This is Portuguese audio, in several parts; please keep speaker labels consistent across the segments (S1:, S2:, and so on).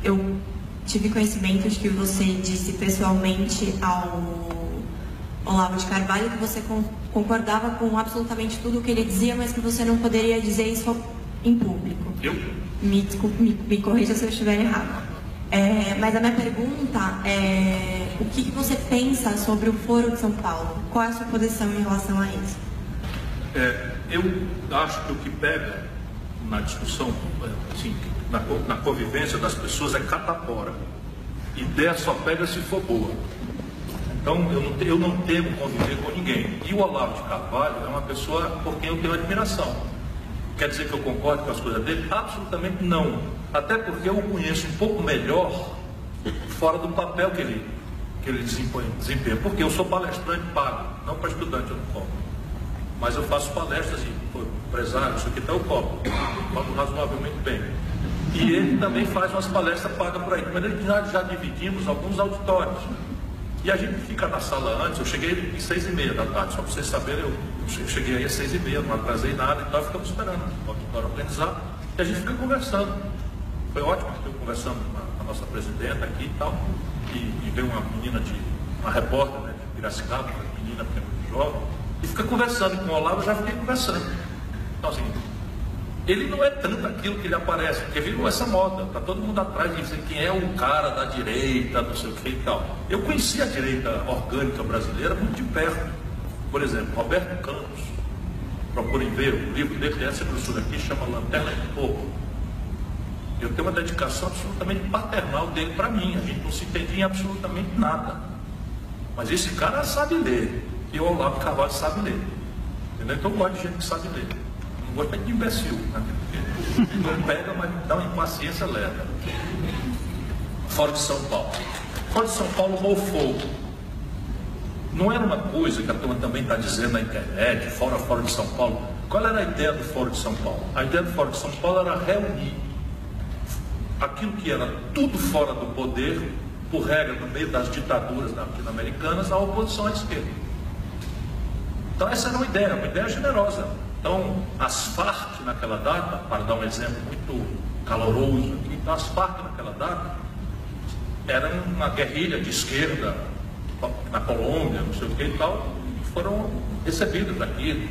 S1: Eu tive conhecimento de que você disse pessoalmente ao Olavo de Carvalho que você concordava com absolutamente tudo o que ele dizia, mas que você não poderia dizer isso em público.
S2: Eu?
S1: Me corrija se eu estiver errado. Mas a minha pergunta é: o que você pensa sobre o Foro de São Paulo? Qual é a sua posição em relação a isso?
S2: Eu acho que o que pega na discussão, assim, na convivência das pessoas é catapora. Ideia só pega se for boa. Então eu não temo conviver com ninguém. E o Olavo de Carvalho é uma pessoa por quem eu tenho admiração. Quer dizer que eu concordo com as coisas dele? Absolutamente não. Até porque eu o conheço um pouco melhor fora do papel que ele desempenha. Porque eu sou palestrante pago, não para estudante, eu não cobro. Mas eu faço palestras e empresário, isso aqui, então eu cobro razoavelmente bem. E ele também faz umas palestras pagas por aí. Mas já dividimos alguns auditórios. E a gente fica na sala antes. Eu cheguei às 6h30 da tarde, só para vocês saberem, eu cheguei aí às 6h30, não atrasei nada, então ficamos esperando o auditório organizar. E a gente fica conversando. Foi ótimo que eu conversando com a nossa presidenta aqui e tal. E veio uma repórter, né, de Piracicaba, uma menina que é muito jovem, e fica conversando com o Olavo. Eu já fiquei conversando. Então, assim, ele não é tanto aquilo que ele aparece, porque virou essa moda, está todo mundo atrás de dizer quem é o cara da direita, não sei o que e tal. Eu conheci a direita orgânica brasileira muito de perto. Por exemplo, Roberto Campos, procurem ver, o livro dele tem essa grossura aqui, chama Lanterna de Fogo. Eu tenho uma dedicação absolutamente paternal dele para mim, a gente não se entendia em absolutamente nada. Mas esse cara sabe ler, e o Olavo de Carvalho sabe ler. Entendeu? Então eu gosto de gente que sabe ler. Não gosto de imbecil, né? Não pega, mas dá uma impaciência leve. Fora de São Paulo. Fora de São Paulo mofou. Não era uma coisa que a turma também está dizendo na internet, fora de São Paulo. Qual era a ideia do Foro de São Paulo? A ideia do Foro de São Paulo era reunir aquilo que era tudo fora do poder, por regra, no meio das ditaduras latino-americanas, a oposição à esquerda. Então essa era uma ideia generosa. Então, as Farc naquela data, para dar um exemplo muito caloroso aqui, então as Farc naquela data eram uma guerrilha de esquerda na Colômbia, não sei o que e tal, e foram recebidas aqui.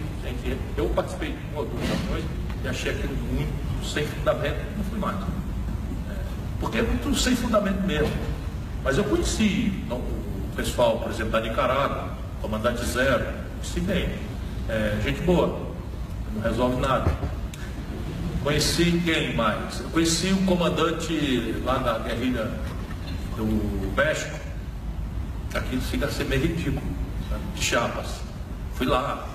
S2: Eu participei de uma ou duas reuniões e achei aquilo muito sem fundamento, não fui mais. Porque é muito sem fundamento mesmo. Mas eu conheci o pessoal, por exemplo, da Nicarágua, comandante Zero, conheci bem. Gente boa. Não resolve nada. Conheci quem mais? Eu conheci o comandante lá da guerrilha do México. Aquilo chega a ser meio ridículo, né? De Chiapas. Fui lá,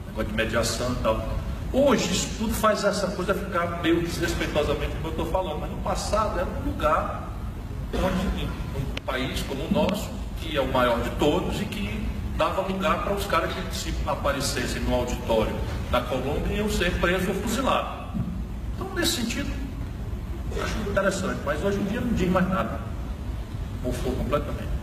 S2: negócio de mediação e tal. Hoje isso tudo faz essa coisa ficar meio desrespeitosamente como eu estou falando, mas no passado era um lugar onde, um país como o nosso, que é o maior de todos e que dava lugar para os caras que se aparecessem no auditório da Colômbia iam ser presos ou fuzilados. Então, nesse sentido, eu acho interessante, mas hoje em dia não diz mais nada. Mofou completamente.